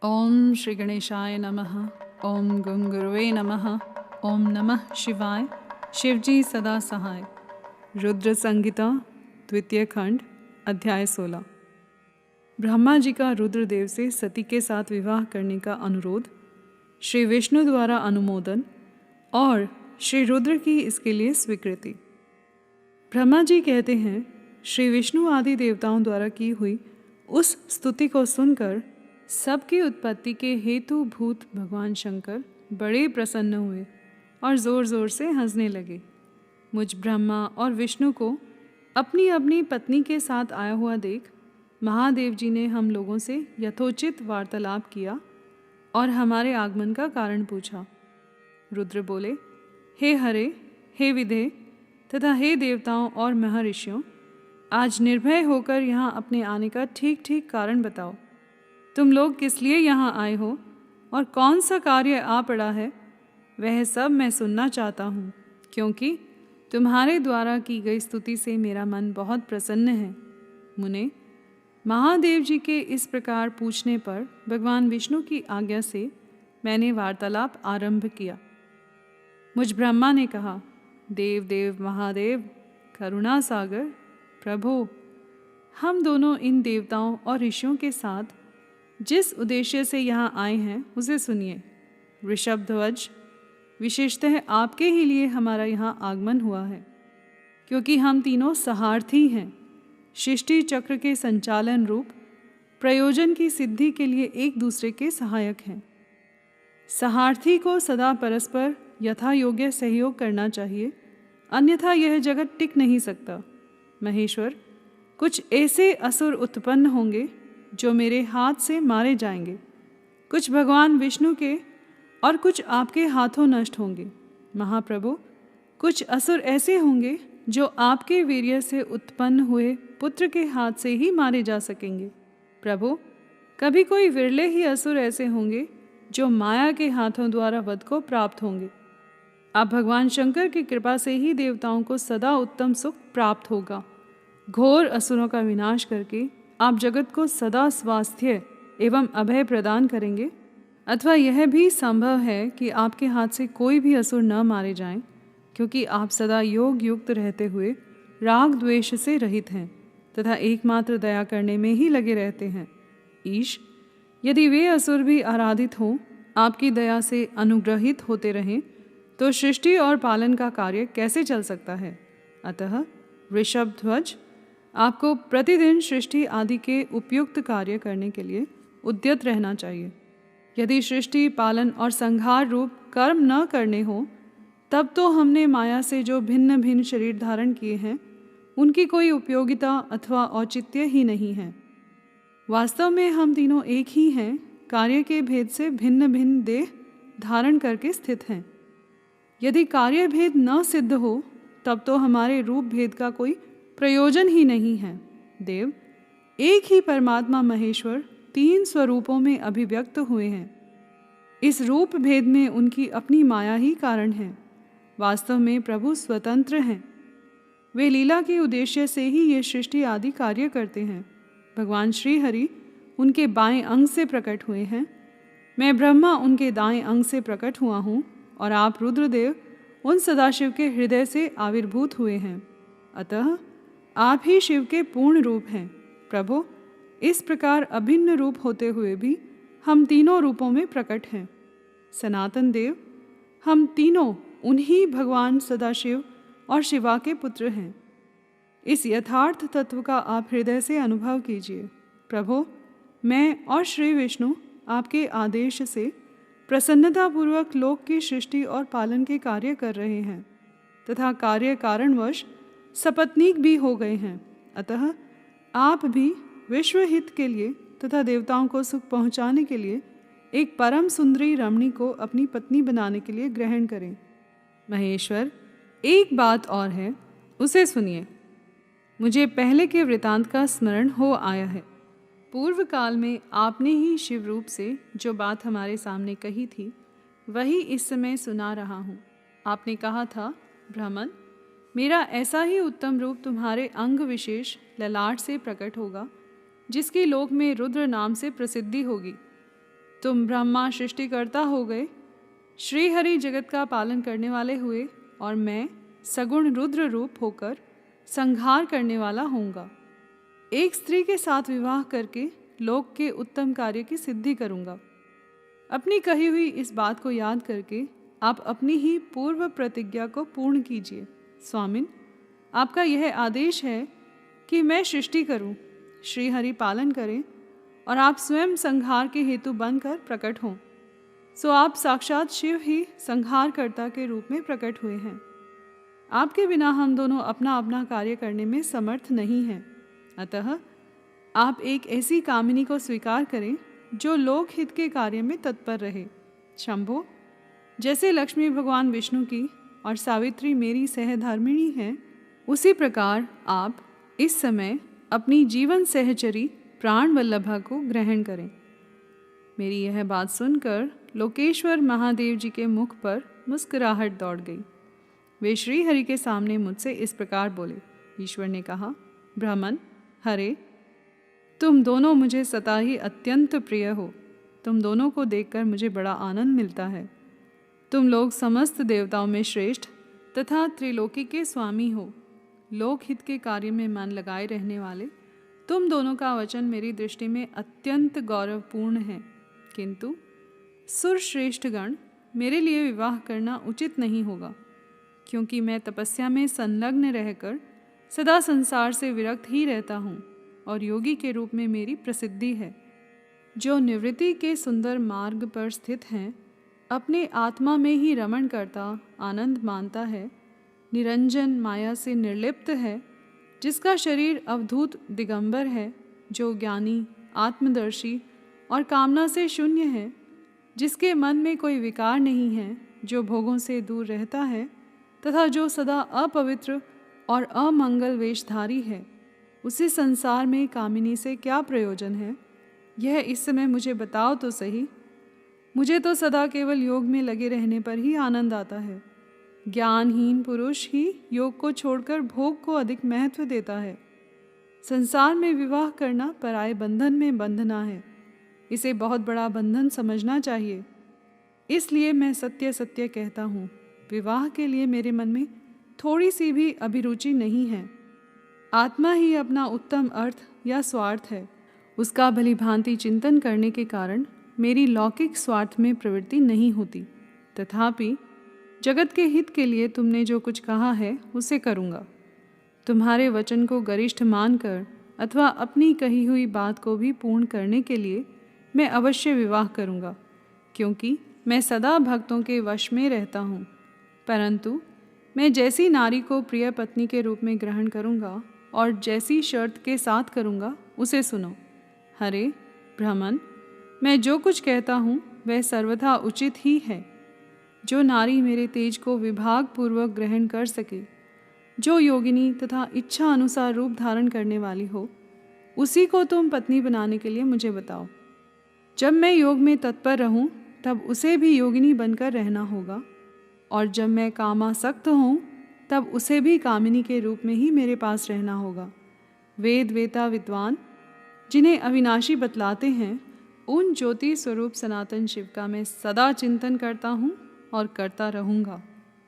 ओम श्री गणेशाय नमः। ओम गं गुरुवे नमः। ओम नमः शिवाय। शिवजी सदा सहाय। रुद्र संहिता द्वितीय खंड अध्याय 16। ब्रह्मा जी का रुद्रदेव से सती के साथ विवाह करने का अनुरोध, श्री विष्णु द्वारा अनुमोदन और श्री रुद्र की इसके लिए स्वीकृति। ब्रह्मा जी कहते हैं, श्री विष्णु आदि देवताओं द्वारा की हुई उस स्तुति को सुनकर सबकी उत्पत्ति के हेतु भूत भगवान शंकर बड़े प्रसन्न हुए और ज़ोर ज़ोर से हंसने लगे। मुझ ब्रह्मा और विष्णु को अपनी अपनी पत्नी के साथ आया हुआ देख महादेव जी ने हम लोगों से यथोचित वार्तालाप किया और हमारे आगमन का कारण पूछा। रुद्र बोले, हे हरे, हे विधे तथा हे देवताओं और महर्षियों, आज निर्भय होकर यहाँ अपने आने का ठीक ठीक कारण बताओ। तुम लोग किस लिए यहाँ आए हो और कौन सा कार्य आ पड़ा है, वह सब मैं सुनना चाहता हूँ, क्योंकि तुम्हारे द्वारा की गई स्तुति से मेरा मन बहुत प्रसन्न है। मुने, महादेव जी के इस प्रकार पूछने पर भगवान विष्णु की आज्ञा से मैंने वार्तालाप आरंभ किया। मुझ ब्रह्मा ने कहा, देव देव महादेव, करुणा सागर प्रभु, हम दोनों इन देवताओं और ऋषियों के साथ जिस उद्देश्य से यहाँ आए हैं उसे सुनिए। ऋषभध्वज, विशेषतः आपके ही लिए हमारा यहाँ आगमन हुआ है, क्योंकि हम तीनों सहार्थी हैं। सृष्टि चक्र के संचालन रूप प्रयोजन की सिद्धि के लिए एक दूसरे के सहायक हैं। सहार्थी को सदा परस्पर यथा योग्य सहयोग करना चाहिए, अन्यथा यह जगत टिक नहीं सकता। महेश्वर, कुछ ऐसे असुर उत्पन्न होंगे जो मेरे हाथ से मारे जाएंगे, कुछ भगवान विष्णु के और कुछ आपके हाथों नष्ट होंगे। महाप्रभु, कुछ असुर ऐसे होंगे जो आपके वीर्य से उत्पन्न हुए पुत्र के हाथ से ही मारे जा सकेंगे। प्रभु, कभी कोई विरले ही असुर ऐसे होंगे जो माया के हाथों द्वारा वध को प्राप्त होंगे। आप भगवान शंकर की कृपा से ही देवताओं को सदा उत्तम सुख प्राप्त होगा। घोर असुरों का विनाश करके आप जगत को सदा स्वास्थ्य एवं अभय प्रदान करेंगे, अथवा यह भी संभव है कि आपके हाथ से कोई भी असुर न मारे जाएं, क्योंकि आप सदा योग युक्त रहते हुए राग द्वेष से रहित हैं तथा एकमात्र दया करने में ही लगे रहते हैं। ईश, यदि वे असुर भी आराधित हों, आपकी दया से अनुग्रहित होते रहें, तो सृष्टि और पालन का कार्य कैसे चल सकता है। अतः ऋषभध्वज, आपको प्रतिदिन सृष्टि आदि के उपयुक्त कार्य करने के लिए उद्यत रहना चाहिए। यदि सृष्टि पालन और संहार रूप कर्म न करने हो, तब तो हमने माया से जो भिन्न भिन्न शरीर धारण किए हैं उनकी कोई उपयोगिता अथवा औचित्य ही नहीं है। वास्तव में हम तीनों एक ही हैं, कार्य के भेद से भिन्न भिन्न देह धारण करके स्थित हैं। यदि कार्य भेद न सिद्ध हो, तब तो हमारे रूप भेद का कोई प्रयोजन ही नहीं है। देव, एक ही परमात्मा महेश्वर तीन स्वरूपों में अभिव्यक्त हुए हैं। इस रूप भेद में उनकी अपनी माया ही कारण है। वास्तव में प्रभु स्वतंत्र हैं। वे लीला के उद्देश्य से ही ये सृष्टि आदि कार्य करते हैं। भगवान श्री हरि उनके बाएं अंग से प्रकट हुए हैं। मैं ब्रह्मा उनके दाएं अंग से प्रकट हुआ हूँ और आप रुद्रदेव उन सदाशिव के हृदय से आविर्भूत हुए हैं। अतः आप ही शिव के पूर्ण रूप हैं। प्रभु, इस प्रकार अभिन्न रूप होते हुए भी हम तीनों रूपों में प्रकट हैं। सनातन देव, हम तीनों उन्हीं भगवान सदाशिव और शिवा के पुत्र हैं। इस यथार्थ तत्व का आप हृदय से अनुभव कीजिए। प्रभु, मैं और श्री विष्णु आपके आदेश से प्रसन्नतापूर्वक लोक की सृष्टि और पालन के कार्य कर रहे हैं तथा कार्य कारणवश सपत्नीक भी हो गए हैं। अतः आप भी विश्व हित के लिए तथा देवताओं को सुख पहुँचाने के लिए एक परम सुंदरी रमणी को अपनी पत्नी बनाने के लिए ग्रहण करें। महेश्वर, एक बात और है, उसे सुनिए। मुझे पहले के वृतांत का स्मरण हो आया है। पूर्व काल में आपने ही शिव रूप से जो बात हमारे सामने कही थी, वही इस समय सुना रहा हूँ। आपने कहा था, ब्राह्मण, मेरा ऐसा ही उत्तम रूप तुम्हारे अंग विशेष ललाट से प्रकट होगा, जिसकी लोक में रुद्र नाम से प्रसिद्धि होगी। तुम ब्रह्मा सृष्टिकर्ता हो गए, श्री हरि जगत का पालन करने वाले हुए, और मैं सगुण रुद्र रूप होकर संहार करने वाला होऊंगा। एक स्त्री के साथ विवाह करके लोक के उत्तम कार्य की सिद्धि करूंगा। अपनी कही हुई इस बात को याद करके आप अपनी ही पूर्व प्रतिज्ञा को पूर्ण कीजिए। स्वामिन, आपका यह आदेश है कि मैं सृष्टि करूं, श्री हरि पालन करें और आप स्वयं संहार के हेतु बनकर प्रकट हों। सो आप साक्षात शिव ही संहारकर्ता के रूप में प्रकट हुए हैं। आपके बिना हम दोनों अपना अपना कार्य करने में समर्थ नहीं हैं। अतः आप एक ऐसी कामिनी को स्वीकार करें जो लोक हित के कार्य में तत्पर रहे। शंभो, जैसे लक्ष्मी भगवान विष्णु की और सावित्री मेरी सहधर्मिणी हैं, उसी प्रकार आप इस समय अपनी जीवन सहचरी प्राण वल्लभा को ग्रहण करें। मेरी यह बात सुनकर लोकेश्वर महादेव जी के मुख पर मुस्कुराहट दौड़ गई। वे श्री हरि के सामने मुझसे इस प्रकार बोले। ईश्वर ने कहा, ब्राह्मण, हरे, तुम दोनों मुझे सदा ही अत्यंत प्रिय हो। तुम दोनों को देखकर मुझे बड़ा आनंद मिलता है। तुम लोग समस्त देवताओं में श्रेष्ठ तथा त्रिलोकी के स्वामी हो। लोकहित के कार्य में मन लगाए रहने वाले तुम दोनों का वचन मेरी दृष्टि में अत्यंत गौरवपूर्ण है, किंतु सुरश्रेष्ठगण, मेरे लिए विवाह करना उचित नहीं होगा, क्योंकि मैं तपस्या में संलग्न रहकर सदा संसार से विरक्त ही रहता हूँ और योगी के रूप में मेरी प्रसिद्धि है। जो निवृत्ति के सुंदर मार्ग पर स्थित हैं, अपने आत्मा में ही रमण करता आनंद मानता है, निरंजन माया से निर्लिप्त है, जिसका शरीर अवधूत दिगंबर है, जो ज्ञानी, आत्मदर्शी और कामना से शून्य है, जिसके मन में कोई विकार नहीं है, जो भोगों से दूर रहता है तथा जो सदा अपवित्र और अमंगल वेशधारी है, उसी संसार में कामिनी से क्या प्रयोजन है, यह इस समय मुझे बताओ तो सही। मुझे तो सदा केवल योग में लगे रहने पर ही आनंद आता है। ज्ञानहीन पुरुष ही योग को छोड़कर भोग को अधिक महत्व देता है। संसार में विवाह करना पराये बंधन में बंधना है। इसे बहुत बड़ा बंधन समझना चाहिए। इसलिए मैं सत्य सत्य कहता हूँ, विवाह के लिए मेरे मन में थोड़ी सी भी अभिरुचि नहीं है। आत्मा ही अपना उत्तम अर्थ या स्वार्थ है। उसका भली भांति चिंतन करने के कारण मेरी लौकिक स्वार्थ में प्रवृत्ति नहीं होती। तथापि जगत के हित के लिए तुमने जो कुछ कहा है उसे करूँगा। तुम्हारे वचन को गरिष्ठ मानकर अथवा अपनी कही हुई बात को भी पूर्ण करने के लिए मैं अवश्य विवाह करूँगा, क्योंकि मैं सदा भक्तों के वश में रहता हूँ। परंतु मैं जैसी नारी को प्रिय पत्नी के रूप में ग्रहण करूँगा और जैसी शर्त के साथ करूँगा, उसे सुनो। हरे ब्राह्मण, मैं जो कुछ कहता हूँ वह सर्वथा उचित ही है। जो नारी मेरे तेज को विभाग पूर्वक ग्रहण कर सके, जो योगिनी तथा इच्छा अनुसार रूप धारण करने वाली हो, उसी को तुम पत्नी बनाने के लिए मुझे बताओ। जब मैं योग में तत्पर रहूं, तब उसे भी योगिनी बनकर रहना होगा, और जब मैं कामासक्त हूँ, तब उसे भी कामिनी के रूप में ही मेरे पास रहना होगा। वेद वेता विद्वान जिन्हें अविनाशी बतलाते हैं, उन ज्योति स्वरूप सनातन शिव का मैं सदा चिंतन करता हूँ और करता रहूँगा।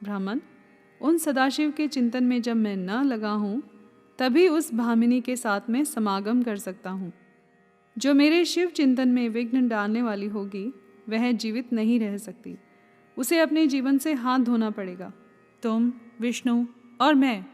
ब्राह्मण, उन सदाशिव के चिंतन में जब मैं न लगा हूँ, तभी उस भामिनी के साथ में समागम कर सकता हूँ। जो मेरे शिव चिंतन में विघ्न डालने वाली होगी, वह जीवित नहीं रह सकती। उसे अपने जीवन से हाथ धोना पड़ेगा। तुम, विष्णु और मैं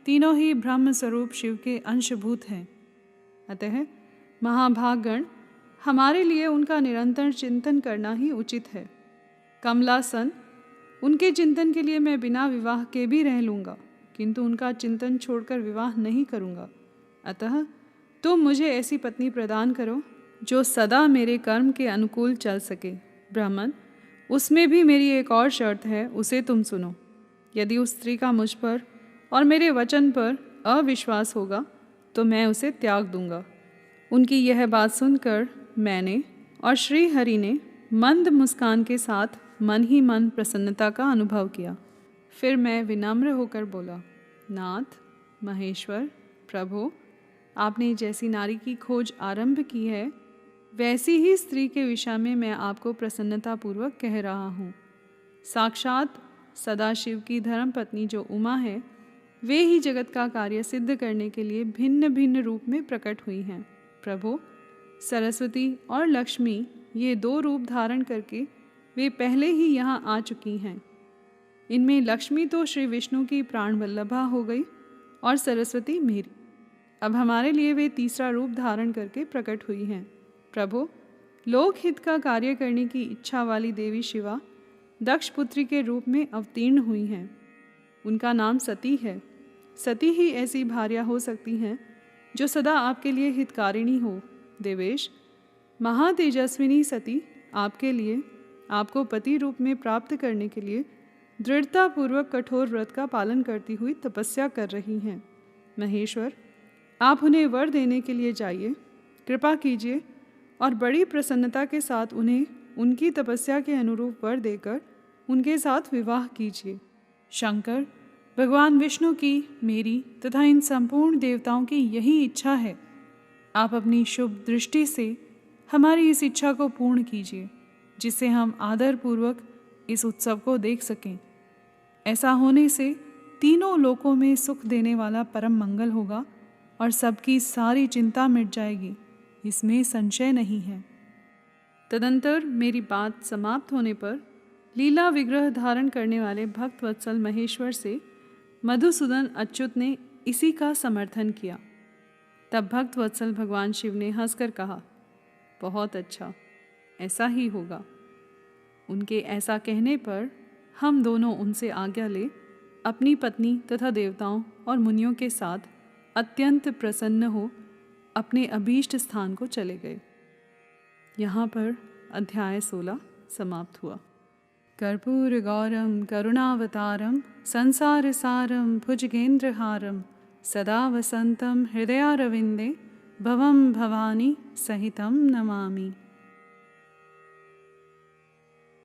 तीनों ही ब्रह्म स्वरूप शिव के अंशभूत हैं। अतः महाभागगण, हमारे लिए उनका निरंतर चिंतन करना ही उचित है। कमलासन, उनके चिंतन के लिए मैं बिना विवाह के भी रह लूँगा, किंतु उनका चिंतन छोड़कर विवाह नहीं करूँगा। अतः तुम मुझे ऐसी पत्नी प्रदान करो जो सदा मेरे कर्म के अनुकूल चल सके। ब्राह्मण, उसमें भी मेरी एक और शर्त है, उसे तुम सुनो। यदि उस स्त्री का मुझ पर और मेरे वचन पर अविश्वास होगा, तो मैं उसे त्याग दूंगा। उनकी यह बात सुनकर मैंने और श्री हरि ने मंद मुस्कान के साथ मन ही मन प्रसन्नता का अनुभव किया। फिर मैं विनम्र होकर बोला, नाथ, महेश्वर, प्रभु, आपने जैसी नारी की खोज आरंभ की है, वैसी ही स्त्री के विषय में मैं आपको प्रसन्नतापूर्वक कह रहा हूँ। साक्षात सदाशिव की धर्मपत्नी जो उमा है, वे ही जगत का कार्य सिद्ध करने के लिए भिन्न भिन्न रूप में प्रकट हुई हैं। प्रभु, सरस्वती और लक्ष्मी, ये 2 रूप धारण करके वे पहले ही यहाँ आ चुकी हैं। इनमें लक्ष्मी तो श्री विष्णु की प्राण वल्लभा हो गई और सरस्वती मेरी। अब हमारे लिए वे तीसरा रूप धारण करके प्रकट हुई हैं। प्रभु, लोकहित का कार्य करने की इच्छा वाली देवी शिवा दक्ष पुत्री के रूप में अवतीर्ण हुई हैं। उनका नाम सती है। सती ही ऐसी भार्या हो सकती हैं जो सदा आपके लिए हितकारिणी हो। देवेश, महातेजस्विनी सती आपके लिए, आपको पति रूप में प्राप्त करने के लिए दृढ़तापूर्वक कठोर व्रत का पालन करती हुई तपस्या कर रही हैं। महेश्वर, आप उन्हें वर देने के लिए जाइए, कृपा कीजिए और बड़ी प्रसन्नता के साथ उन्हें उनकी तपस्या के अनुरूप वर देकर उनके साथ विवाह कीजिए। शंकर, भगवान विष्णु की, मेरी तथा इन संपूर्ण देवताओं की यही इच्छा है। आप अपनी शुभ दृष्टि से हमारी इस इच्छा को पूर्ण कीजिए, जिससे हम आदरपूर्वक इस उत्सव को देख सकें। ऐसा होने से तीनों लोकों में सुख देने वाला परम मंगल होगा और सबकी सारी चिंता मिट जाएगी, इसमें संशय नहीं है। तदंतर मेरी बात समाप्त होने पर लीला विग्रह धारण करने वाले भक्त वत्सल महेश्वर से मधुसूदन अच्युत ने इसी का समर्थन किया। तब भक्त वत्सल भगवान शिव ने हंसकर कहा, बहुत अच्छा, ऐसा ही होगा। उनके ऐसा कहने पर हम दोनों उनसे आज्ञा ले अपनी पत्नी तथा देवताओं और मुनियों के साथ अत्यंत प्रसन्न हो अपने अभीष्ट स्थान को चले गए। यहाँ पर अध्याय 16 समाप्त हुआ। कर्पूर गौरम करुणावतारम संसार सारम भुजगेंद्रहारम सदा वसंतम हृदयारविंदे भवम भवानी सहितम नमामि।